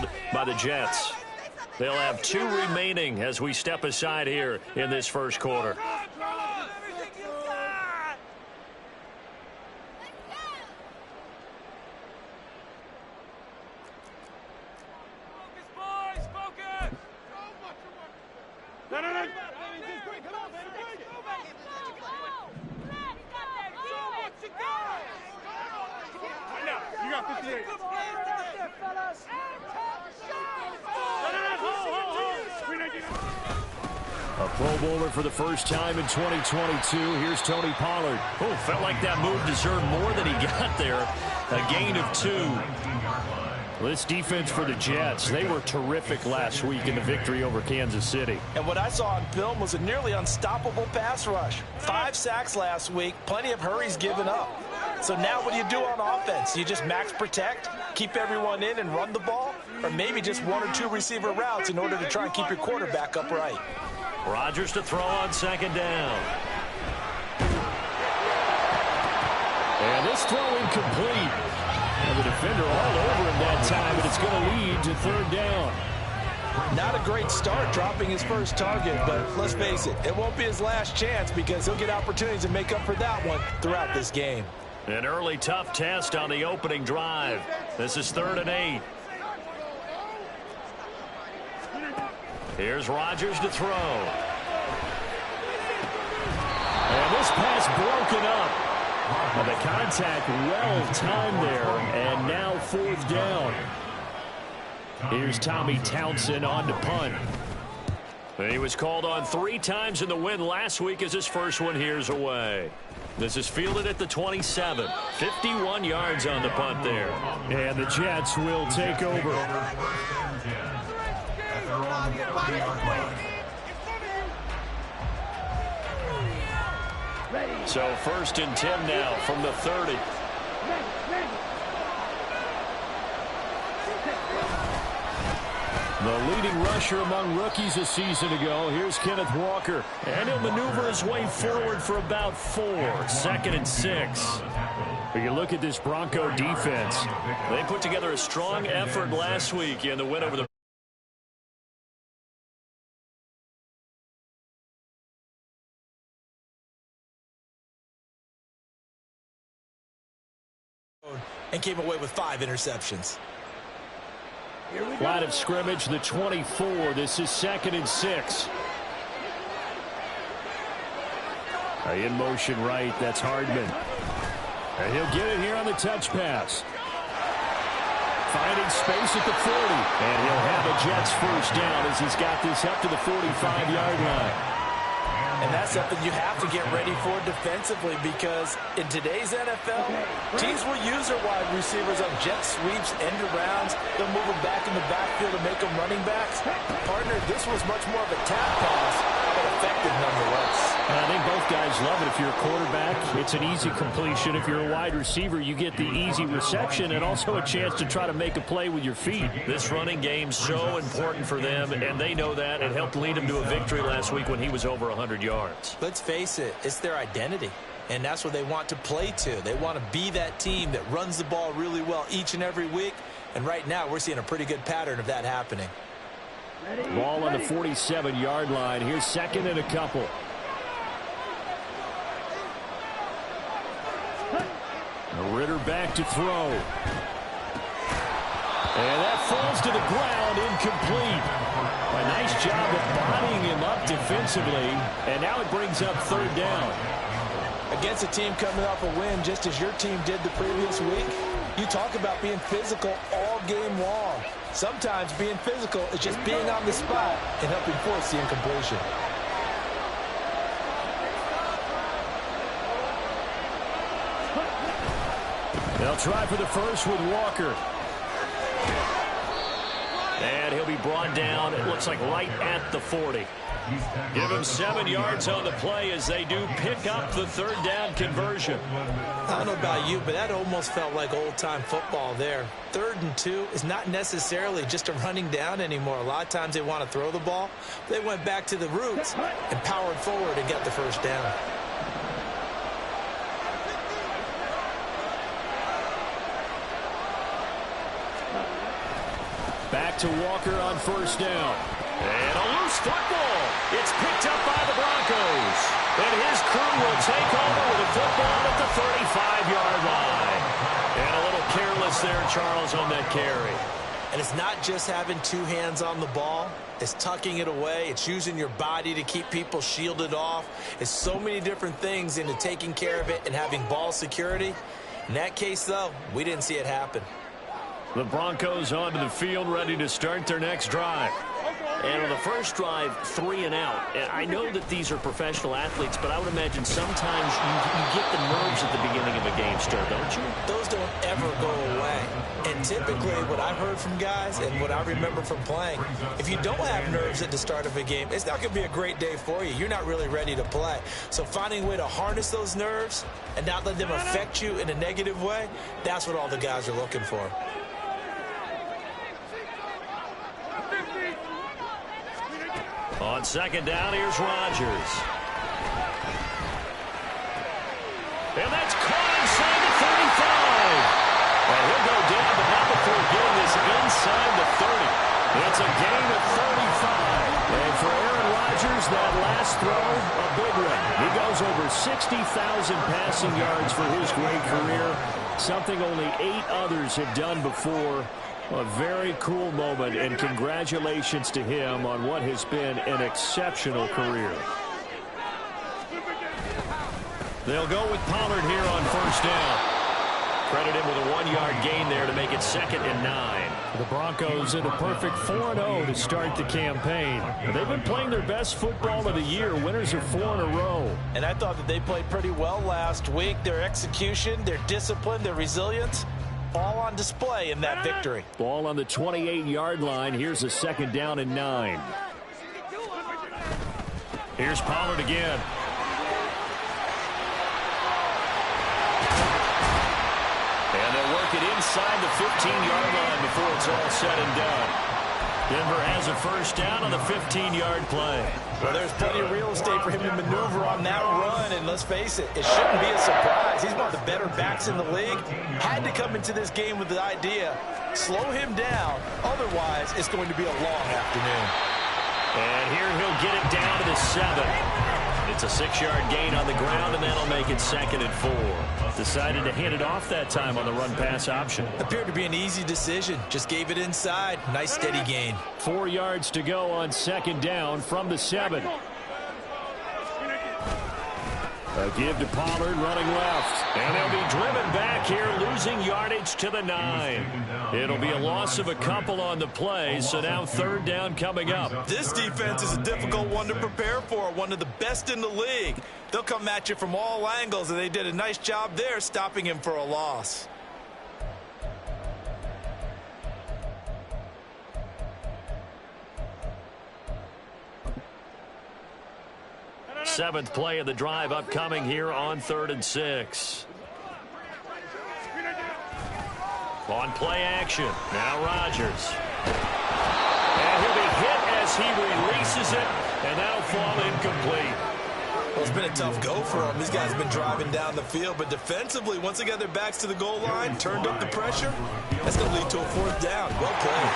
called by the Jets. They'll have 2 remaining as we step aside here in this first quarter. A Pro Bowler for the first time in 2022. Here's Tony Pollard. Oh, felt like that move deserved more than he got there. A gain of 2. This defense for the Jets, they were terrific last week in the victory over Kansas City. And what I saw on film was a nearly unstoppable pass rush. 5 sacks last week, plenty of hurries given up. So now what do you do on offense? You just max protect, keep everyone in and run the ball, or maybe just 1 or 2 receiver routes in order to try and keep your quarterback upright. Rodgers to throw on second down. And this throw incomplete. And the defender all over him that time, but it's going to lead to third down. Not a great start dropping his first target, but let's face it, it won't be his last chance because he'll get opportunities to make up for that one throughout this game. An early tough test on the opening drive. This is 3rd and 8. Here's Rodgers to throw. And this pass broken up. And the contact well timed there, and now 4th down. Here's Tommy Townsend on to punt. He was called on 3 times in the win last week as his first one here's away. This is fielded at the 27. 51 yards on the punt there. And the Jets will take over. So 1st and 10 now from the 30. The leading rusher among rookies a season ago. Here's Kenneth Walker. And he'll maneuver his way forward for about 4. 2nd and 6. But you look at this Bronco defense. They put together a strong effort last week in the win over the and came away with 5 interceptions. Line of scrimmage, the 24. This is 2nd and 6. In motion right, that's Hardman. And he'll get it here on the touch pass. Finding space at the 40. And he'll have a Jets first down as he's got this up to the 45-yard line. And that's something you have to get ready for defensively because in today's NFL, teams will use their wide receivers on jet sweeps, end arounds. They'll move them back in the backfield to make them running backs. Partner, this was much more of a tap pass, but effective nonetheless. And I think both guys love it. If you're a quarterback, it's an easy completion. If you're a wide receiver, you get the easy reception and also a chance to try to make a play with your feet. This running game's so important for them, and they know that. It helped lead them to a victory last week when he was over 100 yards. Let's face it, it's their identity, and that's what they want to play to. They want to be that team that runs the ball really well each and every week, and right now we're seeing a pretty good pattern of that happening. Ball on the 47-yard line. Here's 2nd and a couple. Ritter back to throw. And that falls to the ground, incomplete. A nice job of bodying him up defensively, and now it brings up 3rd down. Against a team coming off a win, just as your team did the previous week, you talk about being physical all game long. Sometimes being physical is just being on the spot and helping force the incompletion. They'll try for the first with Walker. And he'll be brought down, it looks like right at the 40. Give him 7 yards on the play as they do pick up the 3rd down conversion. I don't know about you, but that almost felt like old-time football there. 3rd and 2 is not necessarily just a running down anymore. A lot of times they want to throw the ball. They went back to the roots and powered forward and got the first down. Back to Walker on first down. And a loose football. It's picked up by the Broncos. And his crew will take over with a football at the 35-yard line. And a little careless there, Charles, on that carry. And it's not just having two hands on the ball. It's tucking it away. It's using your body to keep people shielded off. It's so many different things into taking care of it and having ball security. In that case, though, we didn't see it happen. The Broncos onto the field, ready to start their next drive. And on the first drive, 3 and out. And I know that these are professional athletes, but I would imagine sometimes you get the nerves at the beginning of a game stir, don't you? Those don't ever go away. And typically what I've heard from guys and what I remember from playing, if you don't have nerves at the start of a game, it's not going to be a great day for you. You're not really ready to play. So finding a way to harness those nerves and not let them affect you in a negative way, that's what all the guys are looking for. On second down, here's Rodgers. And that's caught inside the 35. And he'll go down, but not before getting this inside the 30. It's a gain of 35. And for Aaron Rodgers, that last throw, a big one. He goes over 60,000 passing yards for his great career, something only 8 others have done before. A very cool moment, and congratulations to him on what has been an exceptional career. They'll go with Pollard here on first down. Credit him with a 1-yard gain there to make it 2nd and 9. The Broncos in a perfect 4-0 to start the campaign. They've been playing their best football of the year. Winners are 4 in a row. And I thought that they played pretty well last week. Their execution, their discipline, their resilience, all on display in that victory. Ball on the 28-yard line. Here's a 2nd down and 9. Here's Pollard again. And they'll work it inside the 15-yard line before it's all said and done. Denver has a first down on the 15-yard play. Well, there's plenty of real estate for him to maneuver on that run, and let's face it, it shouldn't be a surprise. He's one of the better backs in the league. Had to come into this game with the idea, slow him down, otherwise it's going to be a long afternoon. And here he'll get it down to the 7. It's a 6-yard gain on the ground, and that'll make it 2nd and 4. Decided to hand it off that time on the run-pass option. Appeared to be an easy decision. Just gave it inside. Nice, steady gain. 4 yards to go on 2nd down from the 7. A give to Pollard, running left. And they'll be driven back here, losing yardage to the 9. It'll be a loss of a couple on the play, so now 3rd down coming up. This defense is a difficult one to prepare for, one of the best in the league. They'll come at you from all angles, and they did a nice job there stopping him for a loss. Seventh play of the drive upcoming here on 3rd and 6. On play action, now Rodgers. And he'll be hit as he releases it, and that'll fall incomplete. Well, it's been a tough go for them. These guys have been driving down the field, but defensively, once they got their backs to the goal line, turned up the pressure, that's going to lead to a 4th down. Well played.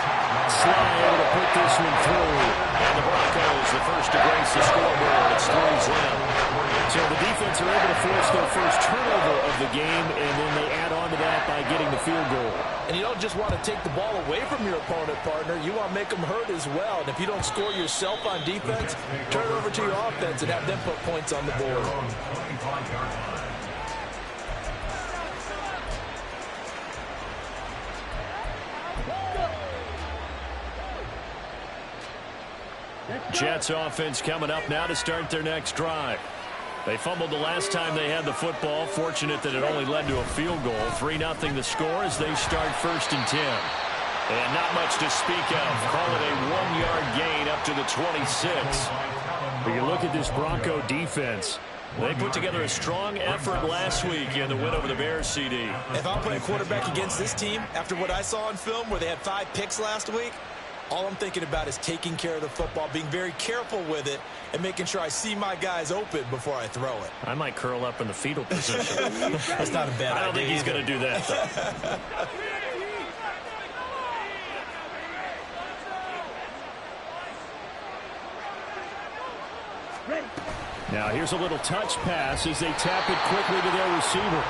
Sly able to put this one through. And the Broncos, the first to grace the scoreboard. It's 3's in. So the defense are able to force their first turnover of the game, and then they add on to that by getting the field goal. And you don't just want to take the ball away from your opponent, partner. You want to make them hurt as well. And if you don't score yourself on defense, turn it over to your offense and have them put points on the board. Jets offense coming up now to start their next drive. They fumbled the last time they had the football. Fortunate that it only led to a field goal. 3-0 the score as they start 1st and 10. And not much to speak of. Call it a 1-yard gain up to the 26. But you look at this Bronco defense. They put together a strong effort last week in the win over the Bears, CD. If I'm playing quarterback against this team, after what I saw on film where they had 5 picks last week, all I'm thinking about is taking care of the football, being very careful with it, and making sure I see my guys open before I throw it. I might curl up in the fetal position. That's not a bad idea. I don't think he's going to do that, though. Now here's a little touch pass as they tap it quickly to their receiver.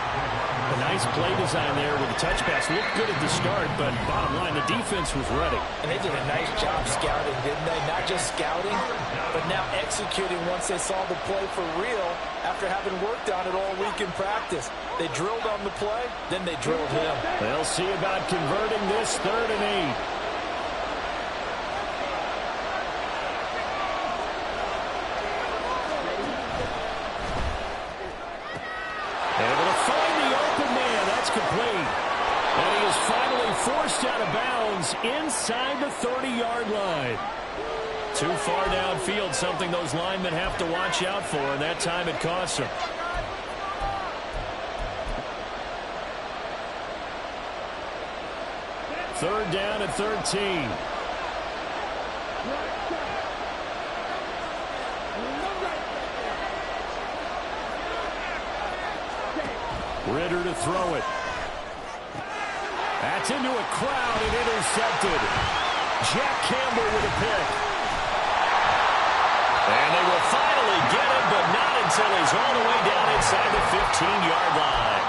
A nice play design there with the touch pass. Looked good at the start, but bottom line, the defense was ready. And they did a nice job scouting, didn't they? Not just scouting, but now executing once they saw the play for real after having worked on it all week in practice. They drilled on the play, then they drilled him. They'll see about converting this 3rd and 8. And he is finally forced out of bounds inside the 30-yard line. Too far downfield, something those linemen have to watch out for, and that time it costs them. Third down at 13. Ritter to throw it. That's into a crowd and intercepted. Jack Campbell with a pick. And they will finally get him, but not until he's all the way down inside the 15-yard line.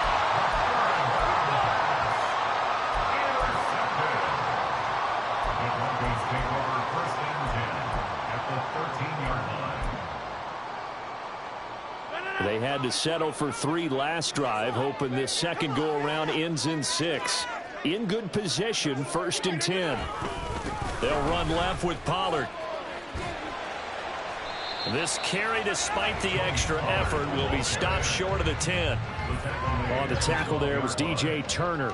They had to settle for 3 last drive, hoping this second go-around ends in 6. In good position, 1st and 10. They'll run left with Pollard. This carry, despite the extra effort, will be stopped short of the 10. On the tackle there was DJ Turner.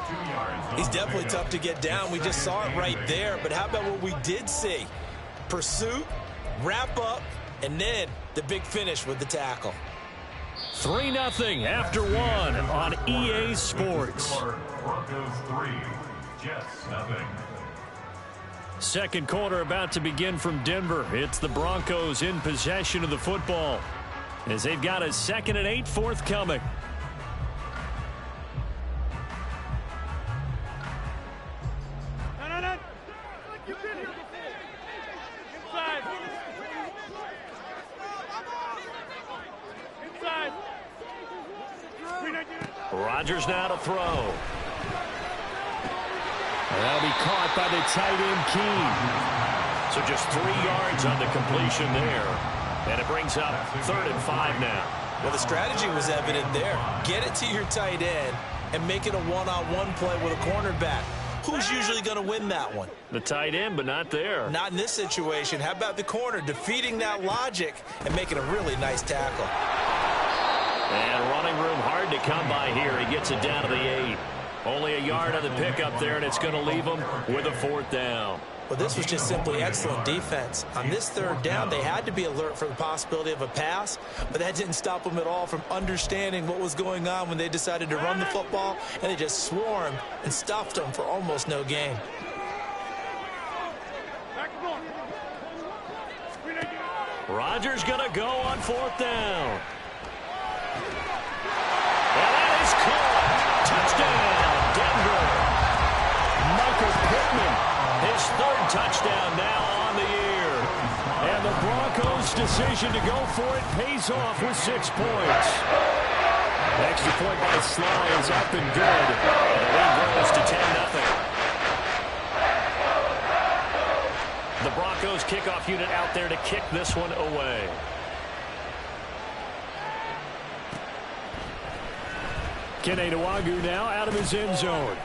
He's definitely tough to get down. We just saw it right there. But how about what we did see? Pursuit, wrap up, and then the big finish with the tackle. 3-0 after 1 on EA Sports. Broncos 3, Jets 0. Second quarter about to begin from Denver. It's the Broncos in possession of the football as they've got a 2nd and 8 forthcoming. Rodgers now to throw. That'll be caught by the tight end Keene. So just 3 yards on the completion there. And it brings up 3rd and 5 now. Well, the strategy was evident there. Get it to your tight end and make it a one-on-one play with a cornerback. Who's usually going to win that one? The tight end, but not there. Not in this situation. How about the corner defeating that logic and making a really nice tackle? And running room hard to come by here. He gets it down to the 8. Only a yard on the pickup there, and it's going to leave him with a 4th down. Well, this was just simply excellent defense. On this 3rd down, they had to be alert for the possibility of a pass, but that didn't stop them at all from understanding what was going on when they decided to run the football, and they just swarmed and stuffed them for almost no gain. Rodgers going to go on 4th down. And that is caught. Touchdown, Denver. Michael Pittman. His 3rd touchdown now on the year. And the Broncos' decision to go for it pays off with 6 points. Extra point by Sly is up and good. And the lead grows to 10-0. The Broncos kickoff unit out there to kick this one away. Kene Nwagu now out of his end zone.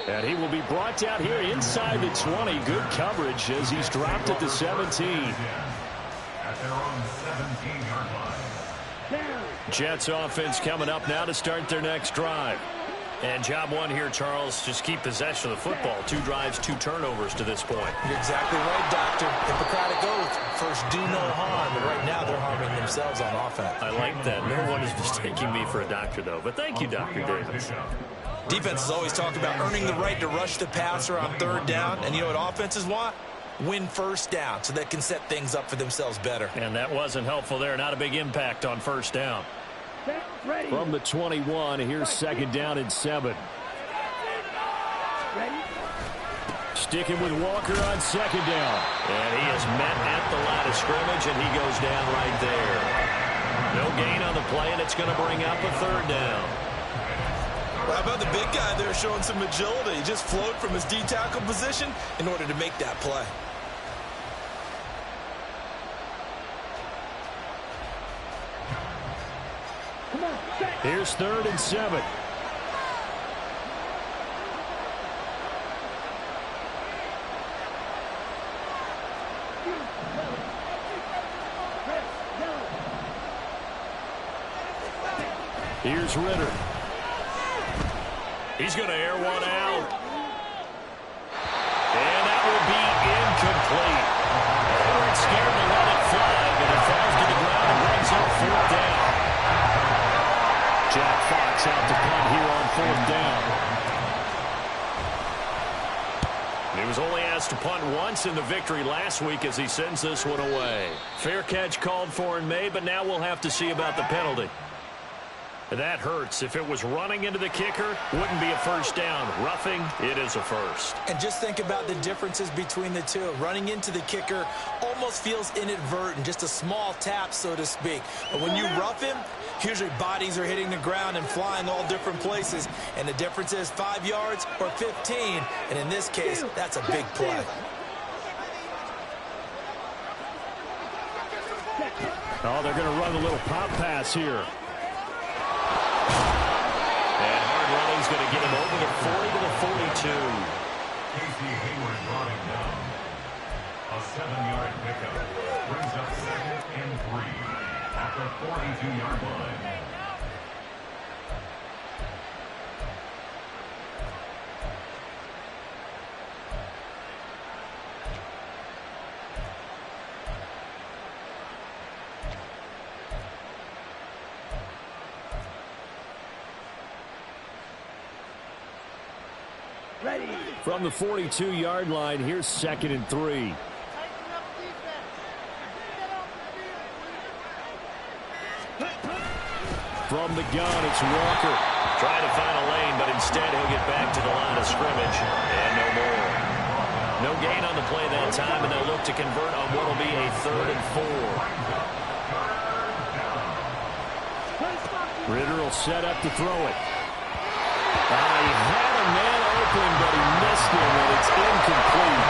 And he will be brought down here inside the 20. Good coverage as he's dropped at the 17. At their own 17-yard line. Jets offense coming up now to start their next drive. And job one here, Charles, just keep possession of the football. 2 drives, 2 turnovers to this point. You're exactly right, Doctor. Hippocratic oath, first do no harm. But right now they're harming themselves on offense. I like that. No one is mistaking me for a doctor, though. But thank you, Dr. Davis. Defense has always talked about earning the right to rush the passer on 3rd down. And you know what offenses want? Win 1st down so they can set things up for themselves better. And that wasn't helpful there. Not a big impact on 1st down. From the 21, here's 2nd down and 7. Sticking with Walker on second down. And he is met at the line of scrimmage, and he goes down right there. No gain on the play, and it's going to bring up a third down. Well, how about the big guy there showing some agility? He just flowed from his D-tackle position in order to make that play. Here's 3rd and 7. Here's Ritter. He's going to air one out. And that will be incomplete. They weren't scared to let it fly, but it falls to the ground and brings up 4th down. Jack Fox out to punt here on 4th down. He was only asked to punt once in the victory last week as he sends this one away. Fair catch called for and made, but now we'll have to see about the penalty. That hurts. If it was running into the kicker, wouldn't be a first down. Roughing, it is a first. And just think about the differences between the two. Running into the kicker almost feels inadvertent, just a small tap, so to speak. But when you rough him, usually bodies are hitting the ground and flying all different places. And the difference is 5 yards or 15. And in this case, that's a big play. Oh, they're going to run a little pop pass here. He's going to get him over the 40 to the 42. Casey Hayward brought him down. A 7-yard pickup brings up 2nd and 3 at the 42-yard line. From the 42-yard line, here's 2nd and 3. From the gun, it's Walker. Trying to find a lane, but instead he'll get back to the line of scrimmage. And no more. No gain on the play that time, and they'll look to convert on what will be a 3rd and 4. Ritter will set up to throw it. He had a man open, but he missed him, and it's incomplete.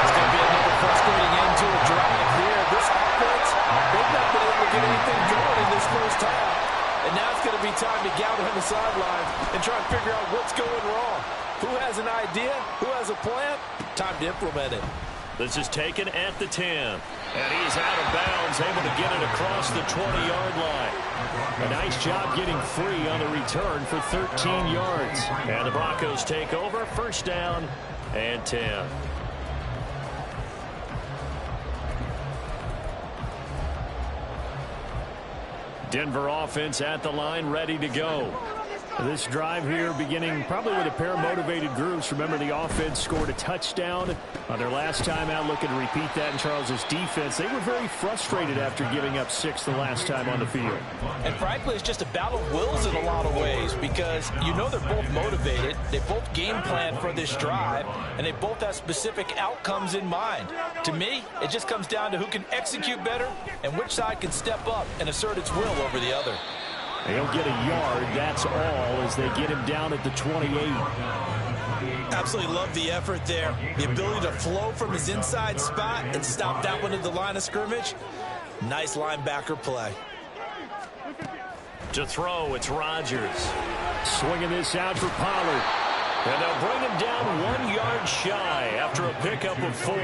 It's going to be another frustrating end to a drive here. This offense, they've not been able to get anything going in this first half. And now it's going to be time to gather on the sidelines and try and figure out what's going wrong. Who has an idea? Who has a plan? Time to implement it. This is taken at the 10. And he's out of bounds, able to get it across the 20-yard line. A nice job getting free on the return for 13 yards. And the Broncos take over, 1st down and 10. Denver offense at the line, ready to go. This drive here beginning probably with a pair of motivated groups. Remember, the offense scored a touchdown on their last time out, looking to repeat that in Charles's defense. They were very frustrated after giving up 6 the last time on the field. And frankly, it's just a battle of wills in a lot of ways because you know they're both motivated. They both game plan for this drive, and they both have specific outcomes in mind. To me, it just comes down to who can execute better and which side can step up and assert its will over the other. They'll get a yard, that's all, as they get him down at the 28. Absolutely love the effort there. The ability to flow from his inside spot and stop that one at the line of scrimmage. Nice linebacker play. To throw, it's Rodgers. Swinging this out for Pollard. And they'll bring him down 1 yard shy after a pickup of 4.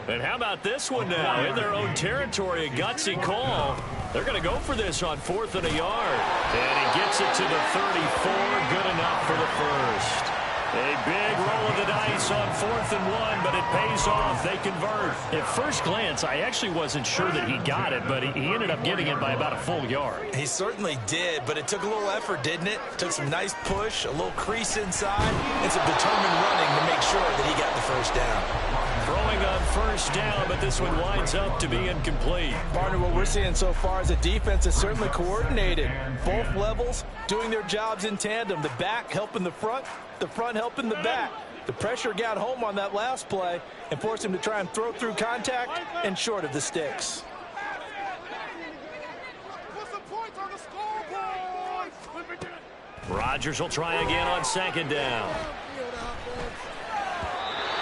And how about this one now? In their own territory, a gutsy call. They're going to go for this on 4th and a yard. And he gets it to the 34. Good enough for the first. A big roll of the dice on 4th and 1, but it pays off. They convert. At first glance, I actually wasn't sure that he got it, but he ended up getting it by about a full yard. He certainly did, but it took a little effort, didn't it? Took some nice push, a little crease inside, and some determined running to make sure that he got the first down. Throwing on 1st down, but this one winds up to be incomplete. Partner, what we're seeing so far is a defense is certainly coordinated. Both levels doing their jobs in tandem. The back helping the front helping the back. The pressure got home on that last play and forced him to try and throw through contact and short of the sticks. Rodgers will try again on second down.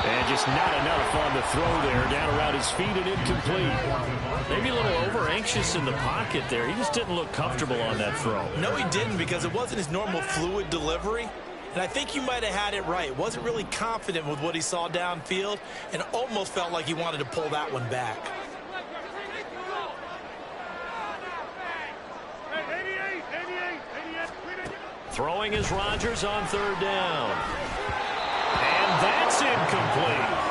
And just not enough on the throw there. Down around his feet and incomplete. Maybe a little over-anxious in the pocket there. He just didn't look comfortable on that throw. No, he didn't, because it wasn't his normal fluid delivery. And I think you might have had it right. Wasn't really confident with what he saw downfield and almost felt like he wanted to pull that one back. Throwing is Rodgers on third down. And that's incomplete.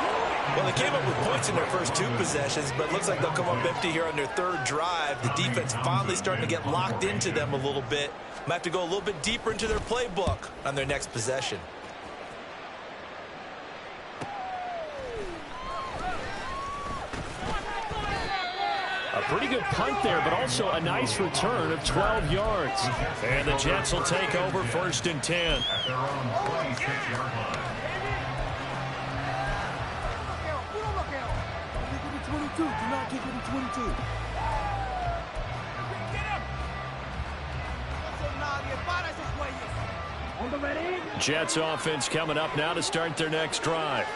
Well, they came up with points in their first two possessions, but it looks like they'll come up empty here on their third drive. The defense finally starting to get locked into them a little bit. Might have to go a little bit deeper into their playbook on their next possession. A pretty good punt there, but also a nice return of 12 yards. And the Jets will take over first and 10. At their own 26-yard line. Do not kick it in 22. Jets offense coming up now to start their next drive.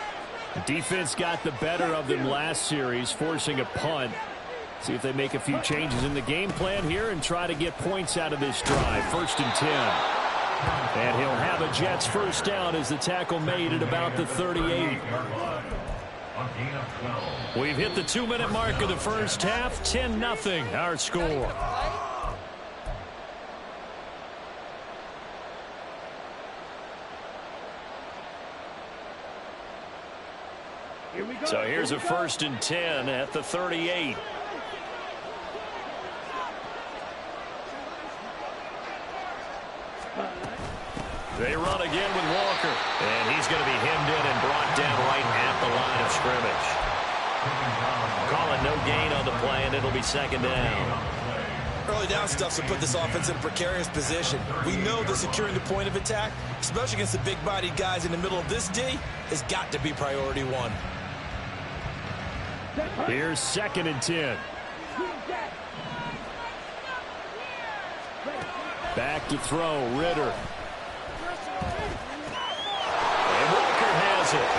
The defense got the better of them last series, forcing a punt. See if they make a few changes in the game plan here and try to get points out of this drive. First and 10. And he'll have a Jets first down as the tackle made at about the 38. We've hit the 2-minute mark of the first half. 10-0 our score. So here's a first and 10 at the 38. They run again with Walker. And he's going to be hemmed in and brought down right at the line of scrimmage. Calling no gain on the play, and it'll be second down. Early down stuff to put this offense in a precarious position. We know that securing the point of attack, especially against the big-bodied guys in the middle of this D, has got to be priority one. Here's second and 10. Back to throw, Ritter. And Walker has it.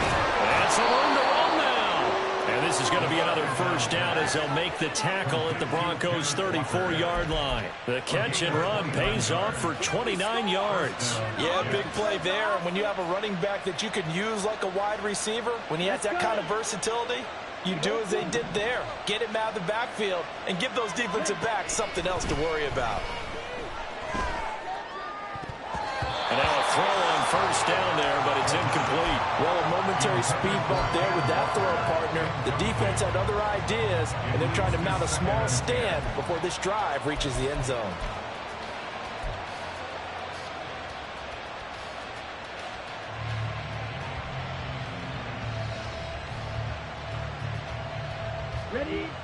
That's a room to run now. And this is going to be another first down as they'll make the tackle at the Broncos' 34-yard line. The catch and run pays off for 29 yards. Yeah, big play there. And when you have a running back that you can use like a wide receiver, when he has that kind of versatility, you do as they did there. Get him out of the backfield and give those defensive backs something else to worry about. And now a throw on first down there, but it's incomplete. Well, a momentary speed bump there with that throw partner. The defense had other ideas, and they're trying to mount a small stand before this drive reaches the end zone.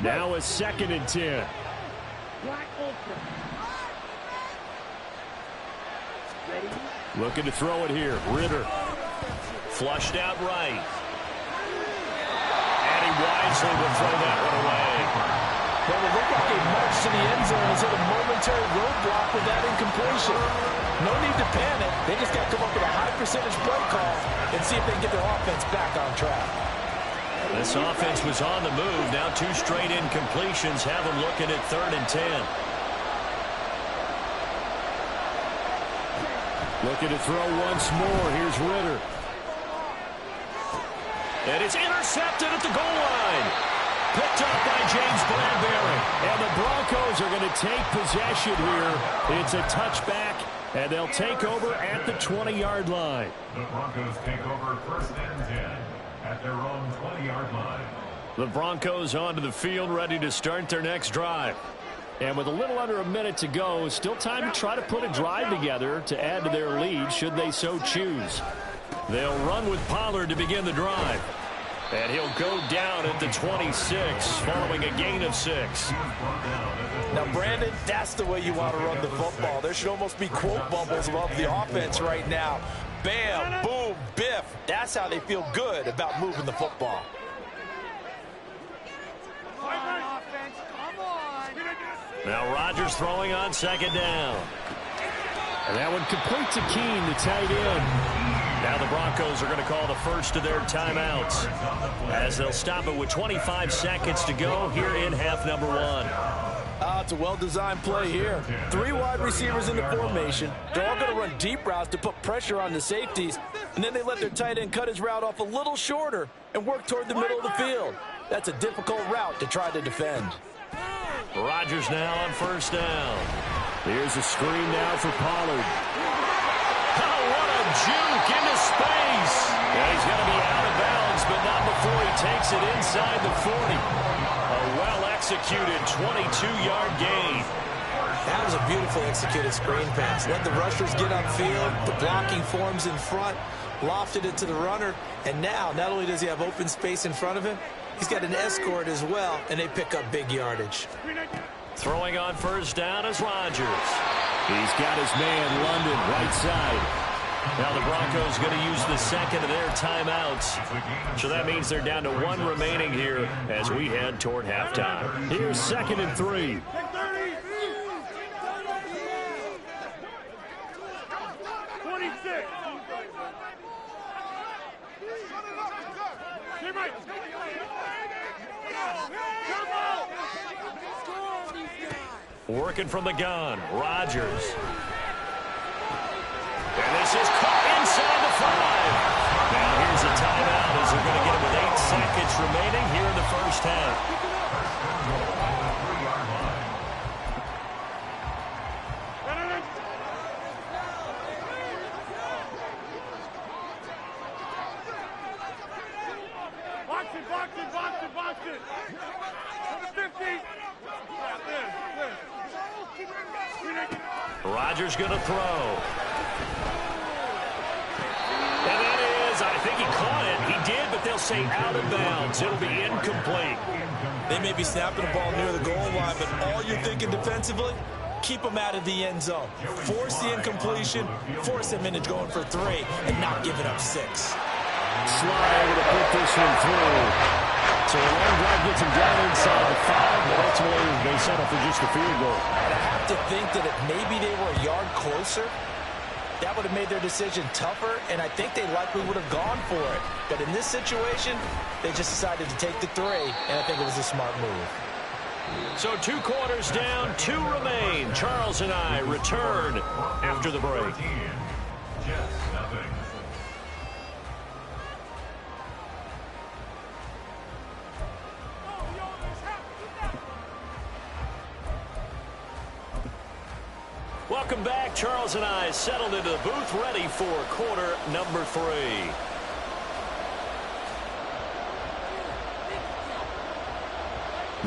Now a second and 10. Looking to throw it here. Ritter. Flushed out right. And he wisely will throw that one away. Well, it looked like a march to the end zone has hit a momentary roadblock with that incompletion. No need to panic. They just got to come up with a high percentage play call and see if they can get their offense back on track. This offense was on the move. Now two straight incompletions have them looking at third and 10. Looking to throw once more. Here's Ritter. And it's intercepted at the goal line. Picked up by James Bradbury. And the Broncos are going to take possession here. It's a touchback, and they'll take over at the 20-yard line. The Broncos take over first and 10 at their own 20-yard line. The Broncos onto the field, ready to start their next drive. And with a little under a minute to go, still time to try to put a drive together to add to their lead should they so choose. They'll run with Pollard to begin the drive. And he'll go down at the 26 following a gain of 6. Now, Brandon, that's the way you want to run the football. There should almost be quote bubbles above the offense right now. bam, boom, biff. That's how they feel good about moving the football. Now Rodgers throwing on second down. And that one complete to Keene, the tight end. Now the Broncos are going to call the first of their timeouts as they'll stop it with 25 seconds to go here in half number 1. It's a well-designed play here. 3 wide receivers in the formation. They're all going to run deep routes to put pressure on the safeties, and then they let their tight end cut his route off a little shorter and work toward the middle of the field. That's a difficult route to try to defend. Rodgers now on first down. Here's a screen now for Pollard. Oh, what a juke into space. Yeah, he's going to be out of bounds, but not before he takes it inside the 40. A well-executed 22-yard gain. That was a beautiful executed screen pass. Let the rushers get upfield. The blocking forms in front. Lofted it to the runner. And now, not only does he have open space in front of him, he's got an escort as well, and they pick up big yardage. Throwing on first down is Rodgers. He's got his man, London, right side. Now the Broncos going to use the second of their timeouts. So that means they're down to 1 remaining here as we head toward halftime. Here's 2nd and 3. Working from the gun, Rodgers. And this is caught inside the 5. Now here's a timeout as they're going to get it with 8 seconds remaining here in the first half. Box it. On the 50. Rodgers going to throw. And that is, I think he caught it. He did, but they'll say out of bounds. It'll be incomplete. They may be snapping the ball near the goal line, but all you're thinking defensively, keep them out of the end zone. Force the incompletion, force them into going for 3, and not giving up 6. Slide able to put this one through. So a long drive gets him down inside the 5, but ultimately they settle for just a field goal. I'd have to think that if maybe they were a yard closer, that would have made their decision tougher, and I think they likely would have gone for it. But in this situation, they just decided to take the 3, and I think it was a smart move. So 2 quarters down, 2 remain. Charles and I return after the break. Welcome back. Charles and I settled into the booth, ready for quarter number 3.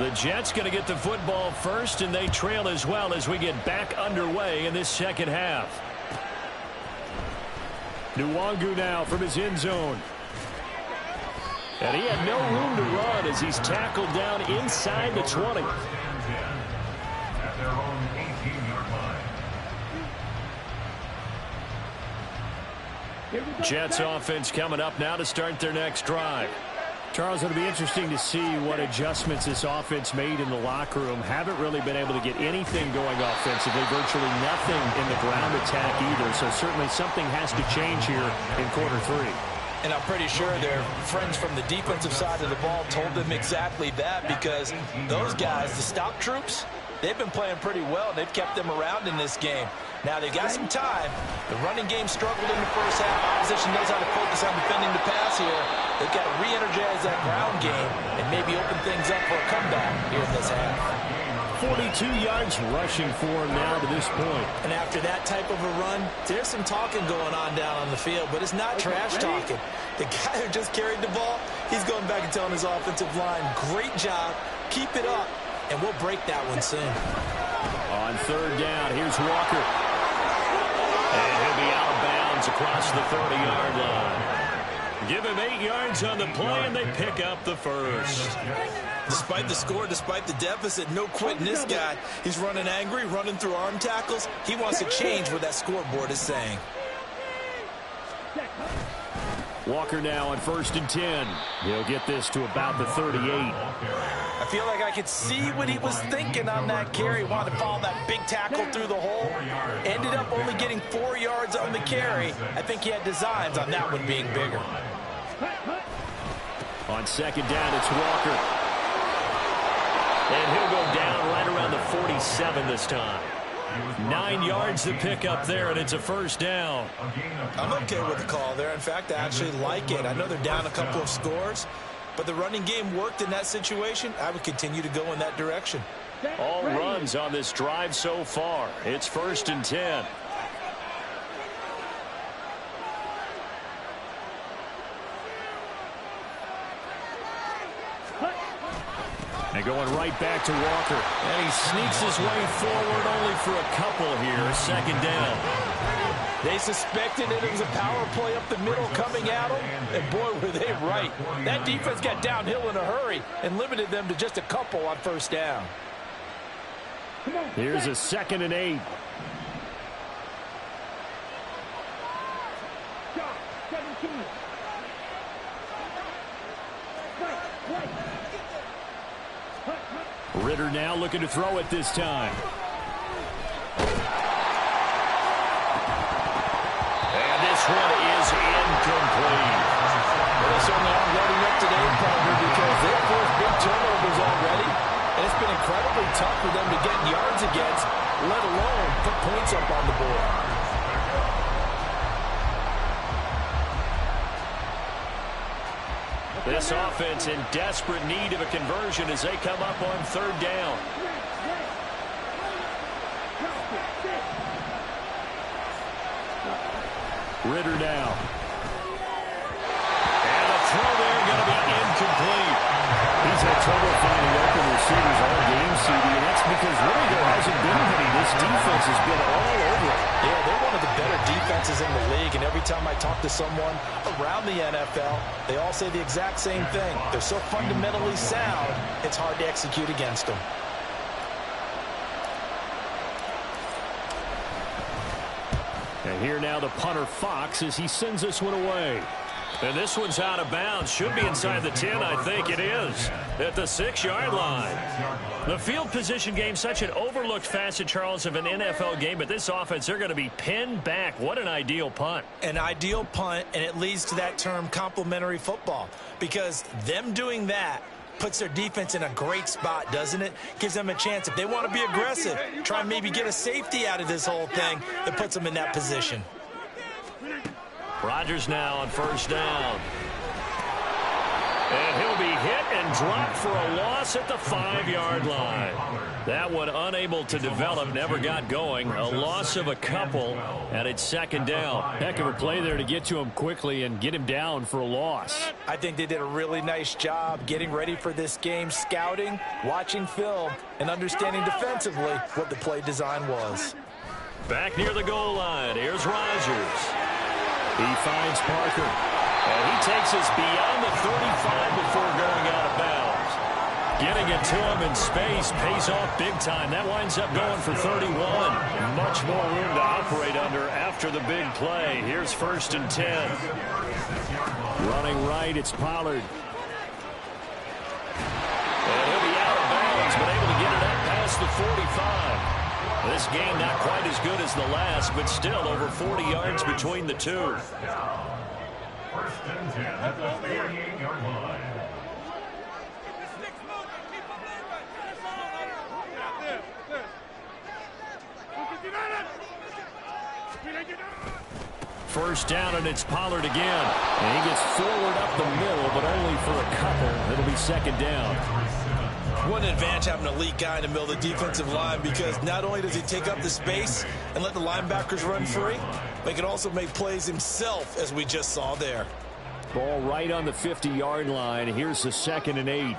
The Jets going to get the football first, and they trail as well as we get back underway in this second half. Nwangu now from his end zone. And he had no room to run as he's tackled down inside the 20. At their own 18-yard line. Jets offense coming up now to start their next drive. Charles, it'll be interesting to see what adjustments this offense made in the locker room. Haven't really been able to get anything going offensively, virtually nothing in the ground attack either. So certainly something has to change here in quarter 3. And I'm pretty sure their friends from the defensive side of the ball told them exactly that, because those guys, the stock troops, they've been playing pretty well, and they've kept them around in this game. Now, they've got some time. The running game struggled in the first half. Opposition knows how to focus on defending the pass here. They've got to re-energize that ground game and maybe open things up for a comeback here in this half. 42 yards rushing for him now to this point. And after that type of a run, there's some talking going on down on the field, but it's not trash talking. The guy who just carried the ball, he's going back and telling his offensive line, great job, keep it up, and we'll break that one soon. On third down, here's Walker. And he'll be out of bounds across the 30-yard line. Give him 8 yards on the play, and they pick up the first. Despite the score, despite the deficit, no quitting this guy. He's running angry, running through arm tackles. He wants to change what that scoreboard is saying. Walker now on 1st and 10. He'll get this to about the 38. I feel like I could see what he was thinking on that carry. Wanted to follow that big tackle through the hole. Ended up only getting 4 yards on the carry. I think he had designs on that one being bigger. On 2nd down, it's Walker. And he'll go down right around the 47 this time. 9 yards to pick up there, and it's a 1st down. I'm okay with the call there. In fact, I actually like it. I know they're down a couple of scores, but the running game worked in that situation. I would continue to go in that direction. All runs on this drive so far. It's 1st and 10. And going right back to Walker. And he sneaks his way forward only for a couple here. 2nd down. They suspected it was a power play up the middle coming at them, and boy, were they right. That defense got downhill in a hurry and limited them to just a couple on 1st down. Here's a 2nd and 8. Ritter now looking to throw it this time. And this one is incomplete. Well, they certainly aren't loading up today, partner, because they have 4 big turnovers already, and it's been incredibly tough for them to get yards against, let alone put points up on the board. This offense in desperate need of a conversion as they come up on 3rd down. Ritter now. And the throw there going to be incomplete. He's had trouble finding open receivers all game, CD, and that's because really there hasn't been any. This defense has been all over it. Yeah, they're one of the better defenses in the league, and every time I talk to someone around the NFL, they all say the exact same thing. They're so fundamentally sound, it's hard to execute against them. And here now the punter Fox as he sends this one away. And this one's out of bounds. Should be inside the 10, I think it is. At the 6-yard line. The field position game, such an overlooked facet, Charles, of an NFL game. But this offense, they're going to be pinned back. What an ideal punt. An ideal punt, and it leads to that term complementary football. Because them doing that puts their defense in a great spot, doesn't it? Gives them a chance. If they want to be aggressive, try and maybe get a safety out of this whole thing, that puts them in that position. Rodgers now on 1st down. And he'll be hit and dropped for a loss at the 5-yard line. That one unable to develop, never got going. A loss of a couple, and it's 2nd down. Heck of a play there to get to him quickly and get him down for a loss. I think they did a really nice job getting ready for this game, scouting, watching film, and understanding defensively what the play design was. Back near the goal line, here's Rodgers. He finds Parker. And he takes us beyond the 35 before going out of bounds. Getting it to him in space pays off big time. That winds up going for 31. Much more room to operate under after the big play. Here's 1st and 10. Running right, it's Pollard. And he'll be out of bounds, but able to get it up past the 45. This game not quite as good as the last, but still over 40 yards between the two. 1st and 10 at the 48-yard line. First down, and it's Pollard again. And he gets forward up the middle, but only for a couple. It'll be 2nd down. What an advantage having an elite guy in the middle of the defensive line, because not only does he take up the space and let the linebackers run free, but he can also make plays himself, as we just saw there. Ball right on the 50-yard line. Here's the 2nd and 8.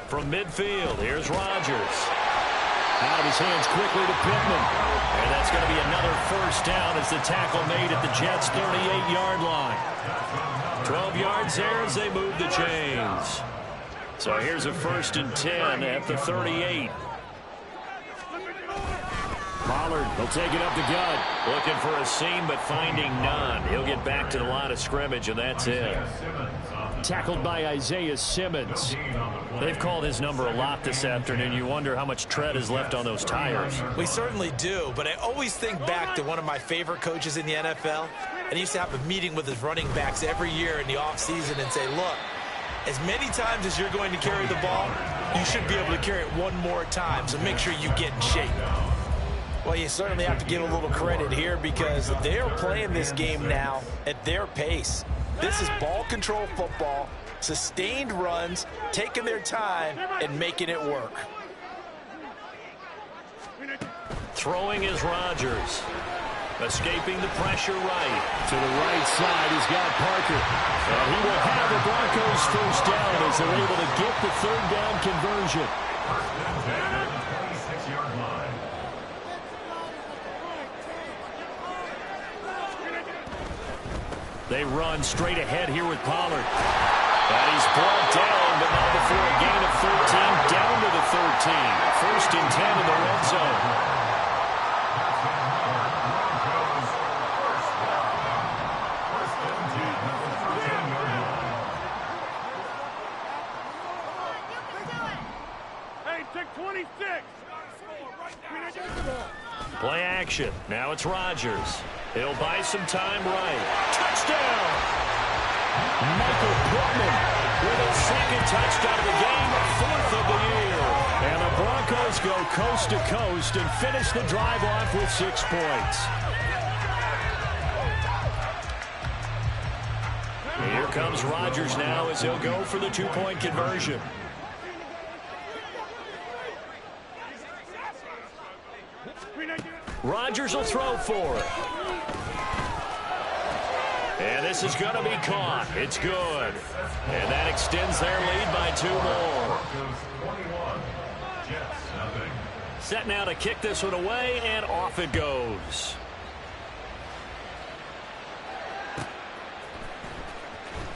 From midfield, here's Rodgers. Out of his hands quickly to Pittman. And that's going to be another 1st down as the tackle made at the Jets' 38-yard line. 12 yards there as they move the chains. So here's a 1st and 10 at the 38. Pollard will take it up the gut. Looking for a seam, but finding none. He'll get back to the line of scrimmage, and that's it. Tackled by Isaiah Simmons. They've called his number a lot this afternoon. You wonder how much tread is left on those tires. We certainly do, but I always think back to one of my favorite coaches in the NFL, and he used to have a meeting with his running backs every year in the offseason and say, look, as many times as you're going to carry the ball, you should be able to carry it one more time, so make sure you get in shape. Well, you certainly have to give a little credit here because they're playing this game now at their pace. This is ball control football, sustained runs, taking their time, and making it work. Throwing is Rodgers. Escaping the pressure right. To the right side, he's got Parker. And he will have the Broncos first down as they're able to get the third down conversion. They run straight ahead here with Pollard. And he's brought down, but not before a gain of 13, down to the 13. First and 10 in the red zone. Play action. Now it's Rodgers. He'll buy some time right. Touchdown! Michael Pittman with his second touchdown of the game, fourth of the year. And the Broncos go coast to coast and finish the drive off with 6 points. Here comes Rodgers now as he'll go for the 2-point conversion. Rodgers will throw for it. And this is going to be caught. It's good. And that extends their lead by 2 more. Set now to kick this one away, and off it goes.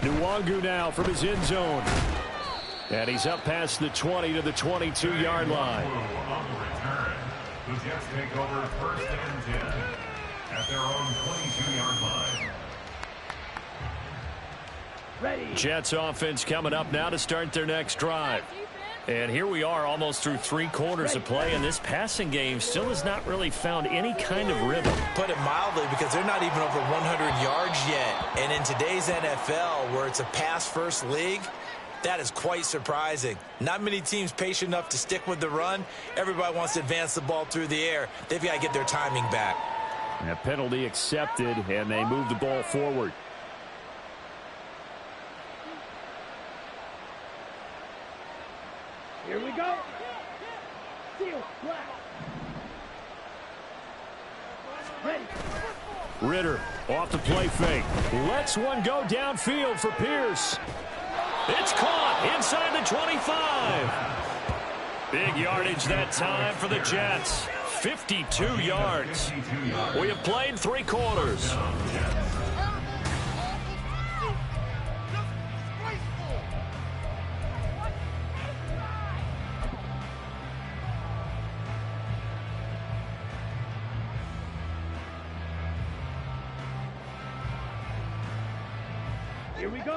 Nwangu now from his end zone. And he's up past the 20 to the 22-yard line. The Jets take over first and 10 at their own 22-yard line. Ready. Jets offense coming up now to start their next drive. And here we are almost through 3 quarters of play, and this passing game still has not really found any kind of rhythm. Put it mildly, because they're not even over 100 yards yet. And in today's NFL, where it's a pass-first league, that is quite surprising. Not many teams patient enough to stick with the run. Everybody wants to advance the ball through the air. They've got to get their timing back. And a penalty accepted, and they move the ball forward. Here we go. Seal, black. Ready. Ritter off the play fake. Lets one go downfield for Pierce. It's caught inside the 25. Big yardage that time for the Jets. 52 yards. We have played 3 quarters.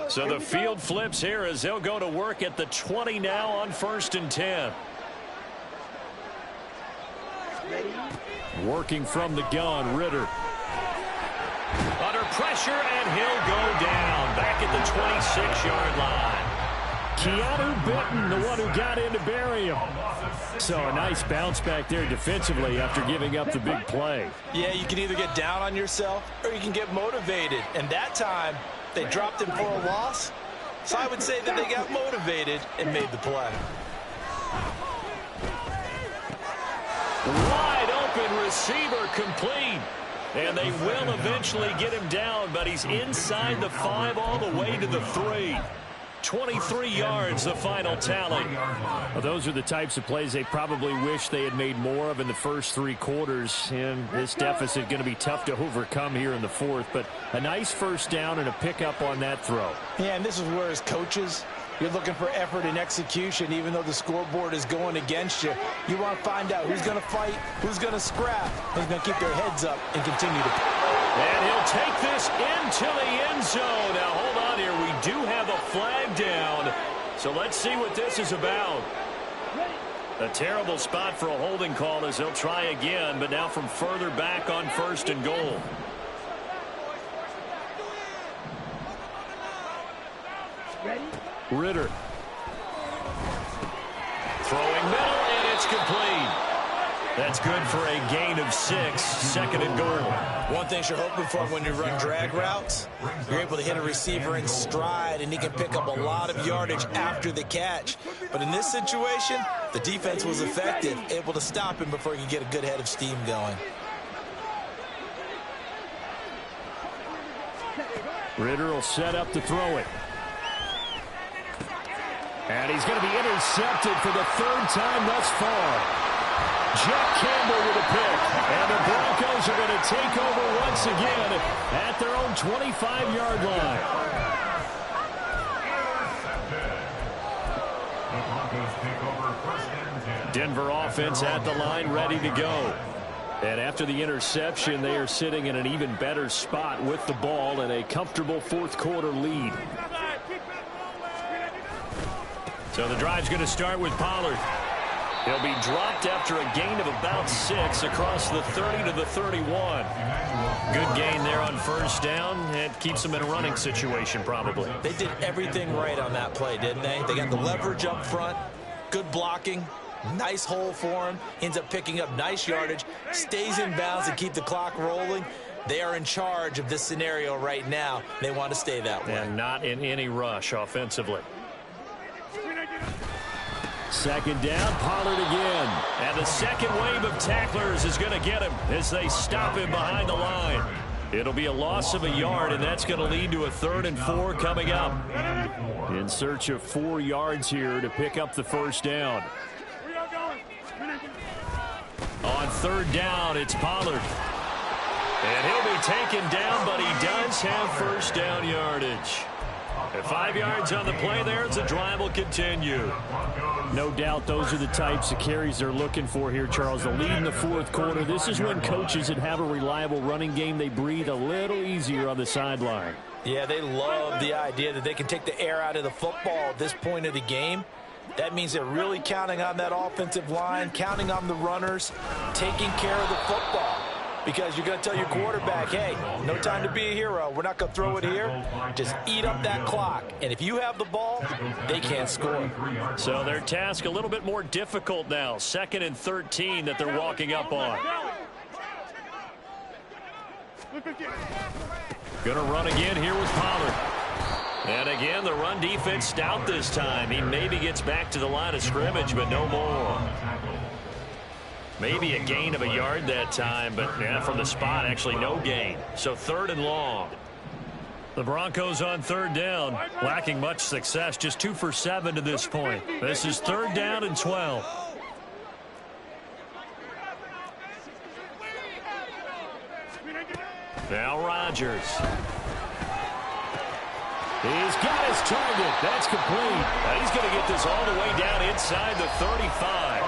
So the field flips here as they'll go to work at the 20 now on first and 10. Working from the gun, Ritter. Under pressure, and he'll go down back at the 26-yard line. Keanu Benton, the one who got in to bury him. So a nice bounce back there defensively after giving up the big play. Yeah, you can either get down on yourself or you can get motivated. And that time, they dropped him for a loss. So I would say that they got motivated and made the play. Wide open receiver complete. And they will eventually get him down, but he's inside the 5 all the way to the 3. 23 yards, the final tally. Well, those are the types of plays they probably wish they had made more of in the first 3 quarters. And this deficit going to be tough to overcome here in the 4th. But a nice first down and a pickup on that throw. Yeah, and this is where as coaches, You're looking for effort and execution, even though the scoreboard is going against you. You want to find out who's going to fight, who's going to scrap, who's going to keep their heads up and continue to play. And he'll take this into the end zone. Now, hold on here. We do have a flag down. So let's see what this is about. A terrible spot for a holding call as they'll try again, but now from further back on 1st and goal. Ritter. Throwing middle, and it's complete. That's good for a gain of 6, 2nd and goal. One thing you're hoping for when you run drag routes, you're able to hit a receiver in stride, and he can pick up a lot of yardage after the catch. But in this situation, the defense was effective, able to stop him before he could get a good head of steam going. Ritter will set up to throw it. And he's going to be intercepted for the 3rd time thus far. Jack Campbell with a pick. And the Broncos are going to take over once again at their own 25-yard line. Denver offense at the line, ready to go. And after the interception, they are sitting in an even better spot with the ball and a comfortable 4th quarter lead. So the drive's going to start with Pollard. He'll be dropped after a gain of about 6 across the 30 to the 31. Good gain there on 1st down. It keeps them in a running situation probably. They did everything right on that play, didn't they? They got the leverage up front, good blocking, nice hole for him, ends up picking up nice yardage, stays in bounds and keep the clock rolling. They are in charge of this scenario right now. They want to stay that way. And not in any rush offensively. 2nd down, Pollard again. And the second wave of tacklers is going to get him as they stop him behind the line. It'll be a loss of a yard, and that's going to lead to a 3rd and 4 coming up. In search of 4 yards here to pick up the 1st down. On 3rd down, it's Pollard. And he'll be taken down, but he does have 1st down yardage. At 5 yards on the play there, the drive will continue. No doubt those are the types of carries they're looking for here, Charles. The lead in the 4th quarter. This is when coaches that have a reliable running game, they breathe a little easier on the sideline. Yeah, they love the idea that they can take the air out of the football at this point of the game. That means they're really counting on that offensive line, counting on the runners, taking care of the football. Because you're going to tell your quarterback, hey, no time to be a hero. We're not going to throw it here. Just eat up that clock. And if you have the ball, they can't score. So their task a little bit more difficult now. 2nd and 13 that they're walking up on. Going to run again here with Pollard. And again, the run defense stout this time. He maybe gets back to the line of scrimmage, but no more. Maybe a gain of a yard that time, but yeah, from the spot, actually no gain. So 3rd and long. The Broncos on 3rd down, lacking much success, just 2 for 7 to this point. This is 3rd down and 12. Now Rodgers. He's got his target. That's complete. Now he's going to get this all the way down inside the 35.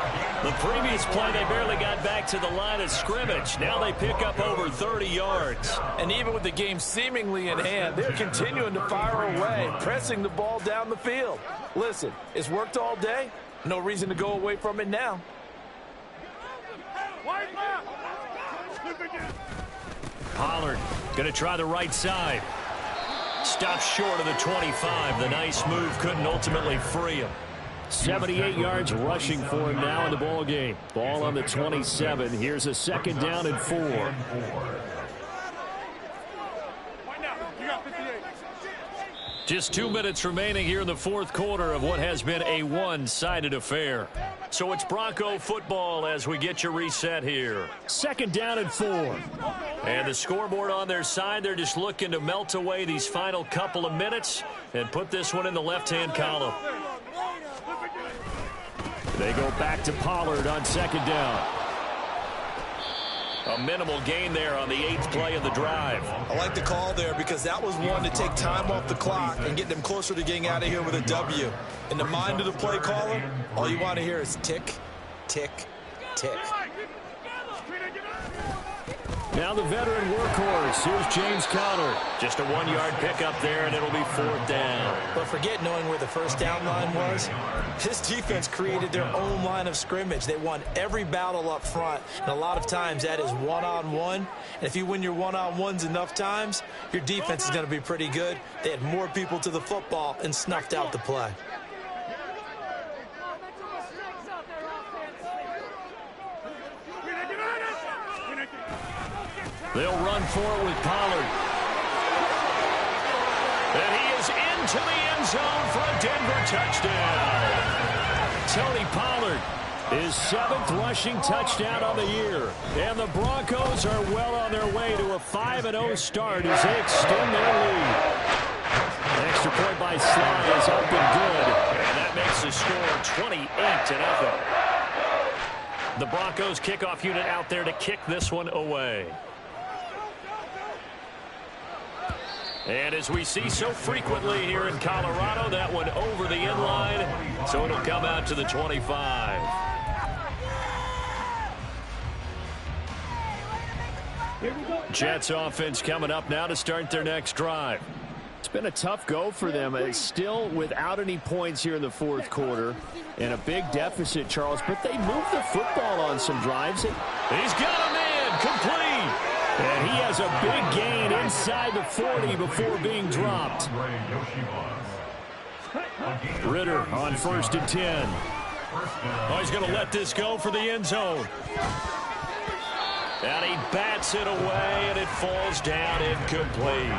The previous play, they barely got back to the line of scrimmage. Now they pick up over 30 yards. And even with the game seemingly in hand, they're continuing to fire away, pressing the ball down the field. Listen, it's worked all day. No reason to go away from it now. Pollard going to try the right side. Stops short of the 25. The nice move couldn't ultimately free him. 78 yards rushing for him now in the ball game. Ball on the 27. Here's a 2nd down and 4. Just 2 minutes remaining here in the 4th quarter of what has been a one-sided affair. So it's Bronco football as we get your reset here. 2nd down and 4. And the scoreboard on their side, they're just looking to melt away these final couple of minutes and put this one in the left-hand column. They go back to Pollard on 2nd down. A minimal gain there on the 8th play of the drive. I like the call there because that was one to take time off the clock and get them closer to getting out of here with a W. In the mind of the play caller, all you want to hear is tick, tick, tick. Now the veteran workhorse. Here's James Conner. Just a 1-yard pickup there, and it'll be 4th down. But forget knowing where the first down line was. This defense created their own line of scrimmage. They won every battle up front, and a lot of times that is one-on-one. And if you win your one-on-ones enough times, your defense is going to be pretty good. They had more people to the football and snuffed out the play. They'll run for it with Pollard. And he is into the end zone for a Denver touchdown. Tony Pollard, his 7th rushing touchdown on the year. And the Broncos are well on their way to a 5-0 start as they extend their lead. Extra point by Sly is up and good. And that makes the score 28-0. The Broncos kickoff unit out there to kick this one away. And as we see so frequently here in Colorado, that one over the end line, so it'll come out to the 25. Jets offense coming up now to start their next drive. It's been a tough go for them. It's still without any points here in the 4th quarter and a big deficit, Charles, but they moved the football on some drives. He's got a man complete. And he has a big gain inside the 40 before being dropped. Ritter on 1st and 10. Oh, he's going to let this go for the end zone. And he bats it away, and it falls down incomplete.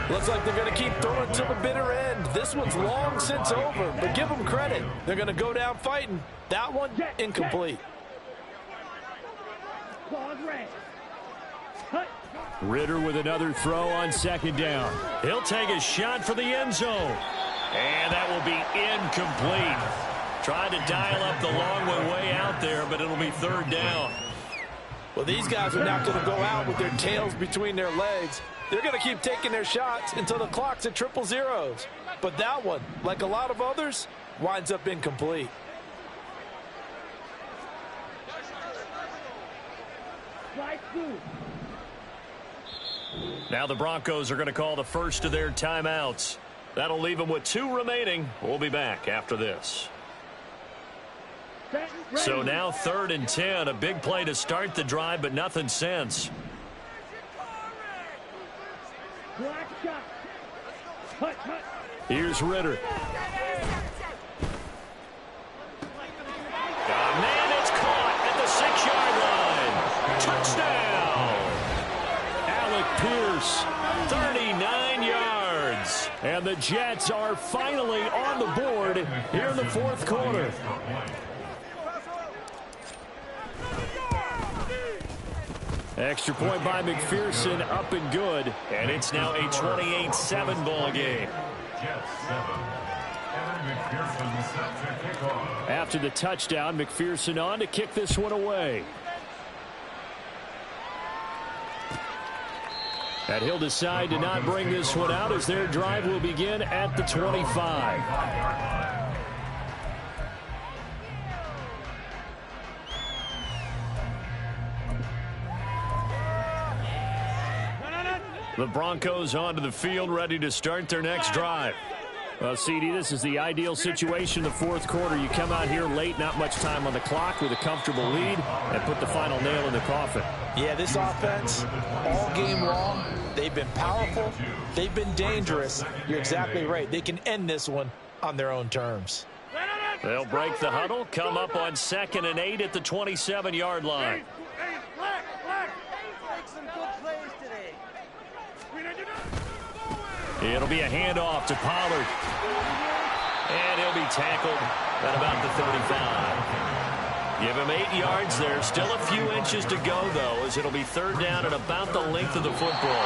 Looks like they're going to keep throwing to the bitter end. This one's long since over, but give them credit. They're going to go down fighting. That one, incomplete. Ritter with another throw on 2nd down. He'll take a shot for the end zone. And that will be incomplete. Tried to dial up the long one way out there, but it'll be 3rd down. Well, these guys are not going to go out with their tails between their legs. They're going to keep taking their shots until the clock's at 000. But that one, like a lot of others, winds up incomplete. Now the Broncos are going to call the first of their timeouts. That'll leave them with 2 remaining. We'll be back after this. So now 3rd and 10. A big play to start the drive, but nothing since. Here's Ritter. Oh, man, it's caught at the 6-yard line. Touchdown. Alec Pierce, 39 yards. And the Jets are finally on the board here in the 4th quarter. Extra point by McPherson, up and good. And it's now a 28-7 ball game. After the touchdown, McPherson on to kick this one away. And he'll decide to not bring this one out as their drive will begin at the 25. The Broncos onto the field, ready to start their next drive. Well, CD, this is the ideal situation in the 4th quarter. You come out here late, not much time on the clock with a comfortable lead, and put the final nail in the coffin. Yeah, this offense, all game long, they've been powerful, they've been dangerous. You're exactly right. They can end this one on their own terms. They'll break the huddle, come up on 2nd and 8 at the 27-yard line. It'll be a handoff to Pollard. And he'll be tackled at about the 35. Give him 8 yards there. Still a few inches to go, though, as it'll be 3rd down and about the length of the football.